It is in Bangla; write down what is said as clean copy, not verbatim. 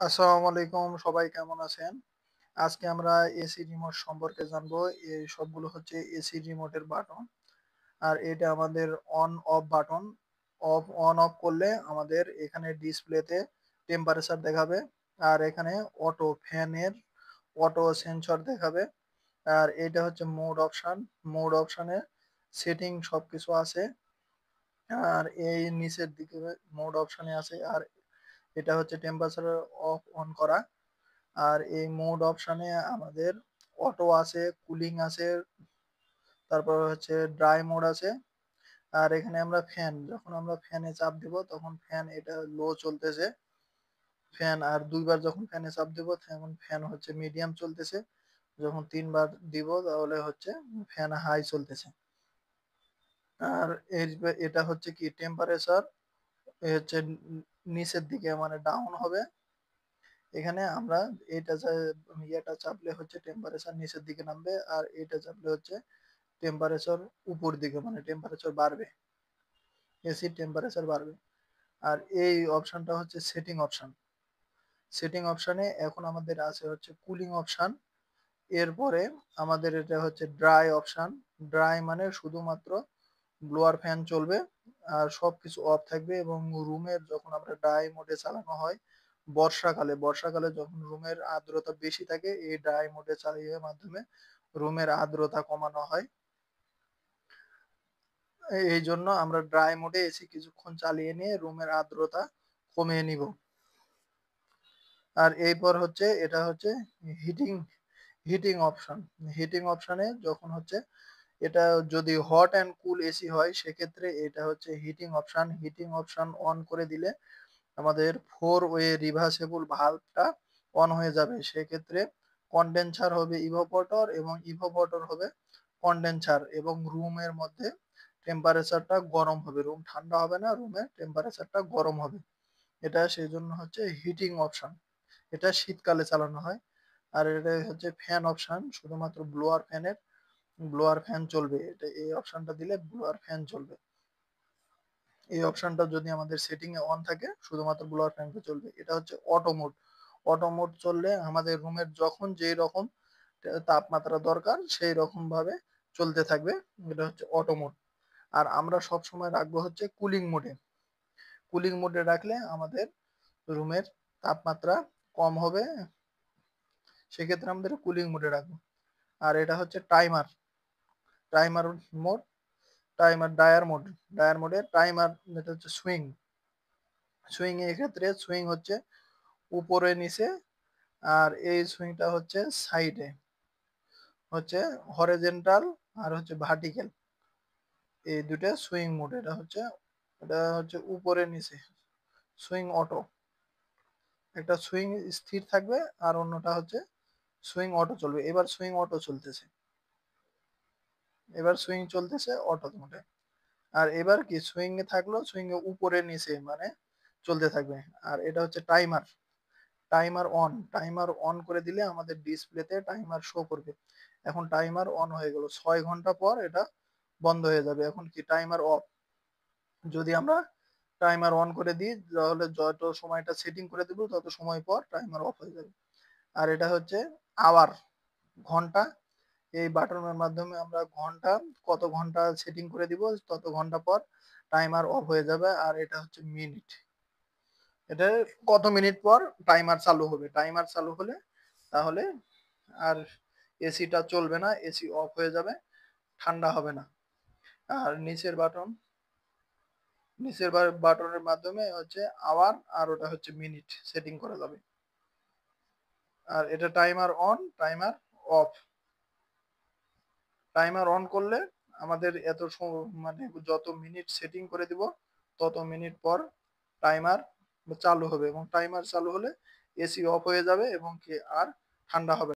আসসালামু আলাইকুম, সবাই কেমন আছেন? আজকে আমরা এসি রিমোট সম্পর্কে জানবো। এই সবগুলো হচ্ছে এসি রিমোটের বাটন। আর এটা আমাদের on of button. On of করলে আমাদের এখানে ডিসপ্লেতে টেম্পারেচার দেখাবে। আর এখানে অটো সেন্সর দেখাবে। আর এটা হচ্ছে মোড অপশন। মোড অপশনে সেটিং সবকিছু আছে। আর এই নিচের দিকে মোড অপশনে আছে। আর এটা হচ্ছে টেম্পারেচার অফ অন করা। আর এই মোড অপশানে আমাদের অটো আছে, কুলিং আছে, তারপর হচ্ছে ড্রাই মোড আছে। আর এখানে আমরা যখন আমরা ফ্যানে চাপ দিব তখন ফ্যান এটা লো চলতেছে। ফ্যান আর দুইবার যখন ফ্যানে চাপ দিব তখন ফ্যান হচ্ছে মিডিয়াম চলতেছে। যখন তিনবার দিব তাহলে হচ্ছে ফ্যান হাই চলতেছে। আর এটা হচ্ছে কি টেম্পারেচার হচ্ছে নিচের দিকে মানে ডাউন হবে। এখানে আমরা এটা ইয়েটা চাপলে হচ্ছে টেম্পারেচার নিচের দিকে নামবে, আর এটা চাপলে হচ্ছে টেম্পারেচার উপর দিকে মানে টেম্পারেচার বাড়বে, এসির টেম্পারেচার বাড়বে। আর এই অপশনটা হচ্ছে সেটিং অপশন। সেটিং অপশনে এখন আমাদের আছে হচ্ছে কুলিং অপশন। এরপরে আমাদের এটা হচ্ছে ড্রাই অপশন। ড্রাই মানে শুধুমাত্র ব্লোয়ার ফ্যান চলবে আর সবকিছু অফ থাকবে। এবং রুমের যখন আমরা ড্রাই মোডে চালানো হয় বর্ষাকালে যখন রুমের আর্দ্রতা বেশি থাকে এই ড্রাই মোডে চালিয়ে মাধ্যমে রুমের আর্দ্রতা কমানো হয়। এই জন্য আমরা ড্রাই মোডে এসি কিছুক্ষণ চালিয়ে নিয়ে রুমের আর্দ্রতা কমিয়ে নিব। আর এরপর হচ্ছে এটা হচ্ছে হিটিং হিটিং অপশন। হিটিং অপশনে যখন হচ্ছে এটা যদি হট অ্যান্ড কুল এসি হয় সেক্ষেত্রে এটা হচ্ছে heating option. Heating option on করে দিলে আমাদের 4 ওয়ে রিভার্সেবল ভালভটা অন হয়ে যাবে। সেক্ষেত্রে কন্ডেন্সার হবে ইভাপোরেটর এবং ইভাপোরেটর হবে কন্ডেন্সার, এবং রুমের মধ্যে টেম্পারেচারটা গরম হবে। রুম ঠান্ডা হবে না, রুমের টেম্পারেচারটা গরম হবে। এটা সেই জন্য হচ্ছে হিটিং অপশন। এটা শীতকালে চালানো হয়। আর এটা হচ্ছে ফ্যান অপশন। শুধুমাত্র ব্লোয়ার ফ্যান চলবে। এটা এই অপশনটা দিলে ব্লোয়ার ফ্যান চলবে। এই অপশনটা যদি আমাদের সেটিং এ অন থাকে শুধুমাত্র ব্লোয়ার ফ্যানটা চলবে। এটা হচ্ছে অটো মোড। অটো মোড চললে আমাদের রুমের যখন যেই রকম তাপমাত্রা দরকার সেই রকম ভাবে চলতে থাকবে। এটা হচ্ছে অটো মোড। আর আমরা সব সময় রাখবো হচ্ছে কুলিং মোডে। কুলিং মোডে রাখলে আমাদের রুমের তাপমাত্রা কম হবে। সেক্ষেত্রে আমাদের কুলিং মোডে রাখবো। আর এটা হচ্ছে timer mode. Dryer mode. Dryer মোডে টাইমার, এটা হচ্ছে সুইং। সুইং এর ক্ষেত্রে সুইং হচ্ছে উপরে নিচে, আর এই সুইংটা হচ্ছে সাইডে, হচ্ছে হরিজন্টাল আর হচ্ছে ভার্টিক্যাল। এই দুটা সুইং মোড। এটা হচ্ছে উপরে নিচে সুইং অটো। একটা সুইং স্থির থাকবে আর অন্যটা হচ্ছে সুইং অটো চলবে। এবার সুইং চলতেছে অটো মোডে। আর এবার কি সুইং এ থাকলো, সুইং এ উপরে নিচে মানে চলতে থাকবে। আর এটা হচ্ছে টাইমার অন করে দিলে আমাদের ডিসপ্লেতে টাইমার শো করবে। এখন টাইমার অন হয়ে গেল, 6 ঘন্টা পর এটা বন্ধ হয়ে যাবে। এখন কি টাইমার অফ। যদি আমরা টাইমার অন করে দিই তাহলে যত সময়টা সেটিং করে দেবো তত সময় পর টাইমার অফ হয়ে যাবে। আর এটা হচ্ছে আওয়ার, ঘন্টা। এই বাটনের মাধ্যমে আমরা কত ঘন্টা সেটিং করে দিব তত ঘন্টা পর টাইমার অফ হয়ে যাবে। আর এটা হচ্ছে মিনিট। এটা কত মিনিট পর টাইমার চালু হবে। টাইমার চালু হলে তাহলে আর এসিটা চলবে না, এসি অফ হয়ে যাবে, ঠান্ডা হবে না। আর বাটনের মাধ্যমে হচ্ছে আওয়ার আর ওটা হচ্ছে মিনিট সেটিং করা যাবে। আর এটা অফ টাইমার অন করলে আমাদের মানে যত মিনিট সেটিং করে দিব তত মিনিট পর টাইমার চালু হবে, এবং টাইমার চালু হলে এসি অফ হয়ে যাবে এবং কি আর ঠান্ডা হবে